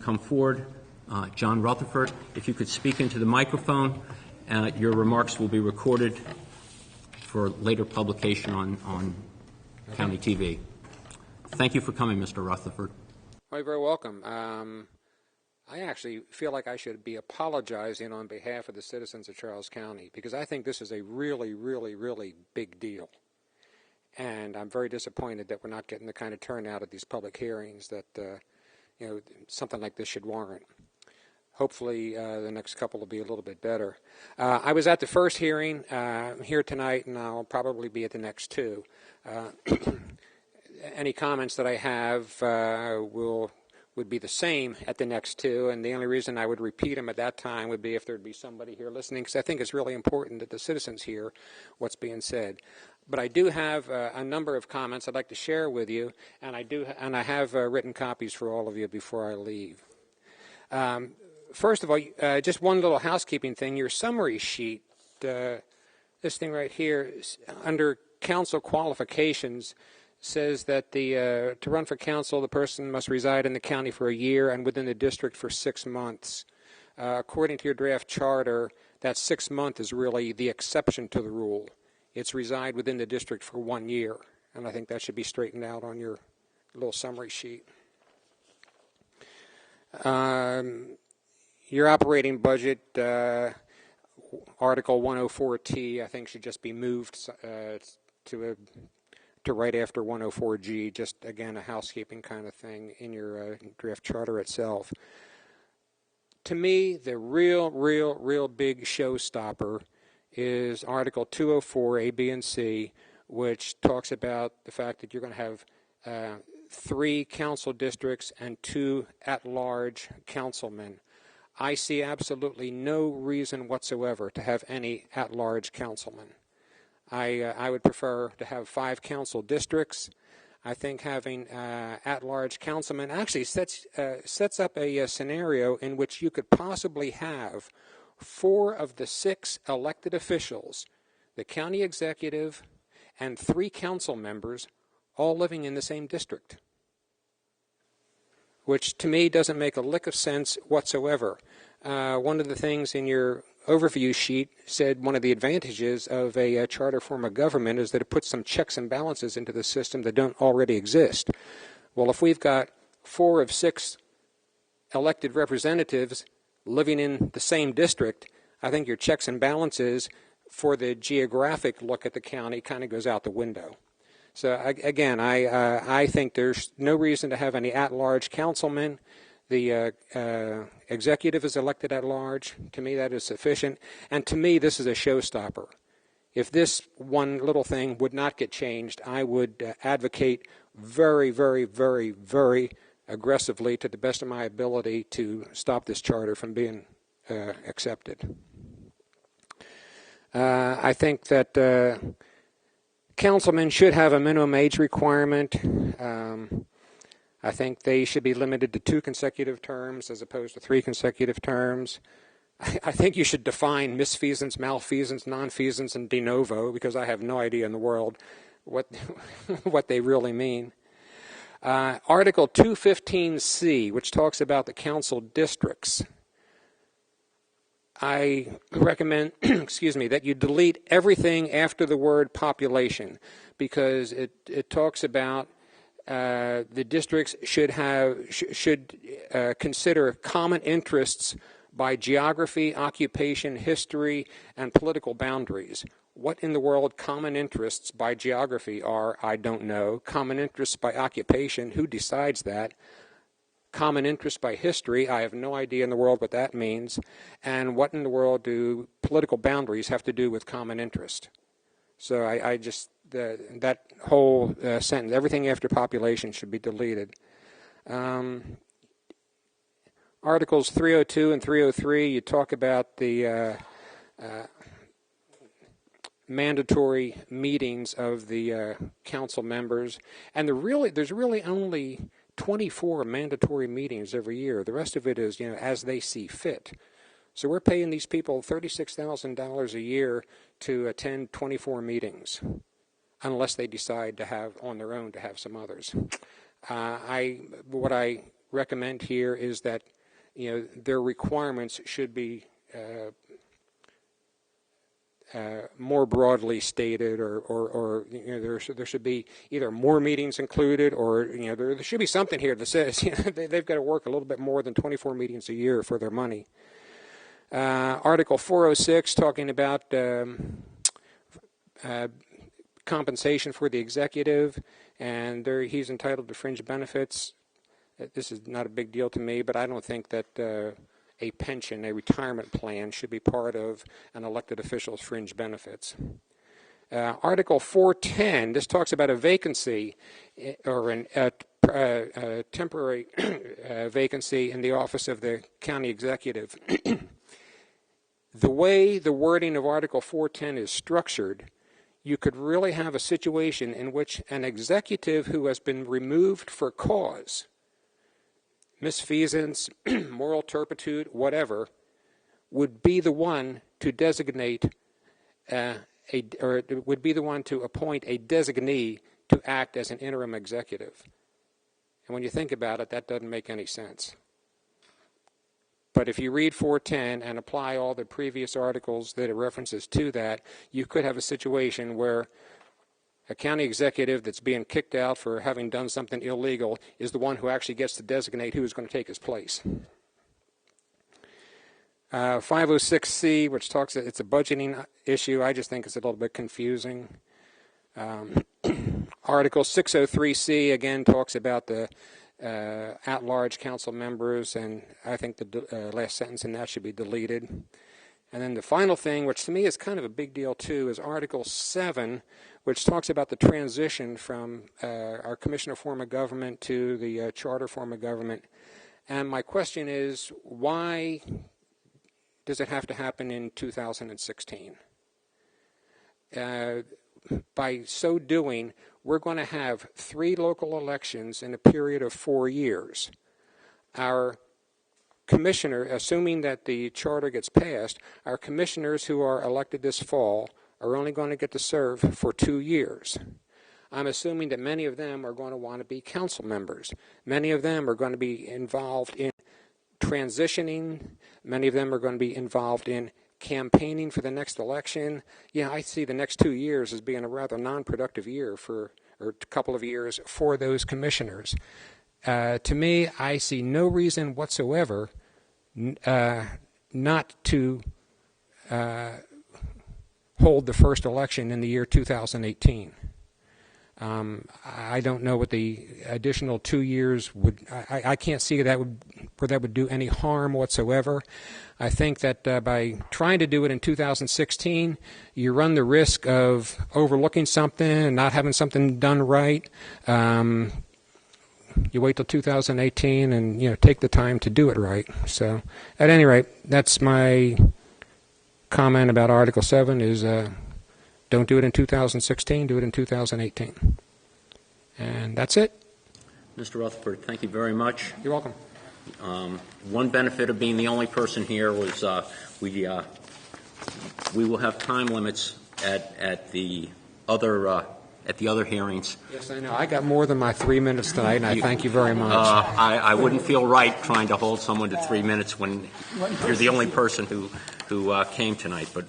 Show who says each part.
Speaker 1: come forward. John Rutherford, if you could speak into the microphone, your remarks will be recorded for later publication on County TV. Thank you for coming, Mr. Rutherford.
Speaker 2: Well, you're very welcome. I actually feel like I should be apologizing on behalf of the citizens of Charles County because I think this is a really, really, really big deal. And I'm very disappointed that we're not getting the kind of turnout at these public hearings that something like this should warrant. Hopefully the next couple will be a little bit better. I was at the first hearing here tonight, and I'll probably be at the next two. Any comments that I have would be the same at the next two, and the only reason I would repeat them at that time would be if there'd be somebody here listening, because I think it's really important that the citizens hear what's being said. But I do have a number of comments I'd like to share with you, and I have written copies for all of you before I leave. First of all, just one little housekeeping thing. Your summary sheet, this thing right here, under council qualifications, says that to run for council, the person must reside in the county for a year and within the district for 6 months. According to your draft charter, that 6 month is really the exception to the rule. It's reside within the district for 1 year, and I think that should be straightened out on your little summary sheet. Your operating budget, Article 104T, I think should just be moved to right after 104G, just, again, a housekeeping kind of thing in your draft charter itself. To me, the real big showstopper is Article 204, A, B, and C, which talks about the fact that you're going to have 3 council districts and 2 at-large councilmen. I see absolutely no reason whatsoever to have any at-large councilmen. I would prefer to have 5 council districts. I think having at-large councilmen actually sets up a scenario in which you could possibly have 4 of the 6 elected officials, the county executive, and 3 council members all living in the same district, which to me doesn't make a lick of sense whatsoever. One of the things in your overview sheet said one of the advantages of a charter form of government is that it puts some checks and balances into the system that don't already exist. Well, if we've got 4 of 6 elected representatives living in the same district, I think your checks and balances for the geographic look at the county kind of goes out the window. So again, I think there's no reason to have any at-large councilmen. The executive is elected at large. To me, that is sufficient. And to me, this is a showstopper. If this one little thing would not get changed, I would advocate very, very, very, very aggressively, to the best of my ability, to stop this charter from being accepted. I think that councilmen should have a minimum age requirement. I think they should be limited to 2 consecutive terms as opposed to 3 consecutive terms. I think you should define misfeasance, malfeasance, nonfeasance, and de novo, because I have no idea in the world what they really mean. Article 215C, which talks about the council districts, I recommend, that you delete everything after the word population, because it talks about the districts should consider common interests by geography, occupation, history, and political boundaries. What in the world common interests by geography are, I don't know. Common interests by occupation, who decides that? Common interests by history, I have no idea in the world what that means. And what in the world do political boundaries have to do with common interest? So I just, that whole sentence, everything after population should be deleted. Articles 302 and 303, you talk about the mandatory meetings of the council members, and there's really only 24 mandatory meetings every year. The rest of it is, as they see fit. So we're paying these people $36,000 a year to attend 24 meetings, unless they decide to have on their own to have some others. What I recommend here is that their requirements should be more broadly stated, or there should be either more meetings included, or there should be something here that says they've got to work a little bit more than 24 meetings a year for their money. Article 406 talking about compensation for the executive, and he's entitled to fringe benefits. This is not a big deal to me, but I don't think that a pension, a retirement plan, should be part of an elected official's fringe benefits. Article 410, this talks about a vacancy or a temporary vacancy in the office of the county executive. The way the wording of Article 410 is structured, you could really have a situation in which an executive who has been removed for cause, misfeasance, moral turpitude, whatever, would be the one to designate or would be the one to appoint a designee to act as an interim executive. And when you think about it, that doesn't make any sense. But if you read 410 and apply all the previous articles that it references to that, you could have a situation where a county executive that's being kicked out for having done something illegal is the one who actually gets to designate who is going to take his place. 506C, which talks that it's a budgeting issue, I just think it's a little bit confusing. Article 603C, again, talks about the at-large council members, and I think the last sentence in that should be deleted. And then the final thing, which to me is kind of a big deal too, is Article 7, which talks about the transition from our commissioner form of government to the charter form of government. And my question is, why does it have to happen in 2016? By so doing, we're going to have 3 local elections in a period of 4 years. Our commissioner, assuming that the charter gets passed, our commissioners who are elected this fall are only going to get to serve for 2 years. I'm assuming that many of them are going to want to be council members. Many of them are going to be involved in transitioning. Many of them are going to be involved in campaigning for the next election. Yeah, I see the next 2 years as being a rather non-productive year or a couple of years for those commissioners. To me, I see no reason whatsoever not to hold the first election in the year 2018. I don't know what the additional 2 years would. I can't see where that would do any harm whatsoever. I think that by trying to do it in 2016, you run the risk of overlooking something and not having something done right. You wait till 2018 and take the time to do it right. So, at any rate, that's my comment about Article 7: is don't do it in 2016, do it in 2018. And that's it.
Speaker 1: Mr. Rutherford, thank you very much.
Speaker 2: You're welcome.
Speaker 1: One benefit of being the only person here was we will have time limits at the other hearings.
Speaker 2: Yes, I know. I got more than my 3 minutes tonight, and I thank you very much.
Speaker 1: I wouldn't feel right trying to hold someone to 3 minutes when you're the only person who came tonight. But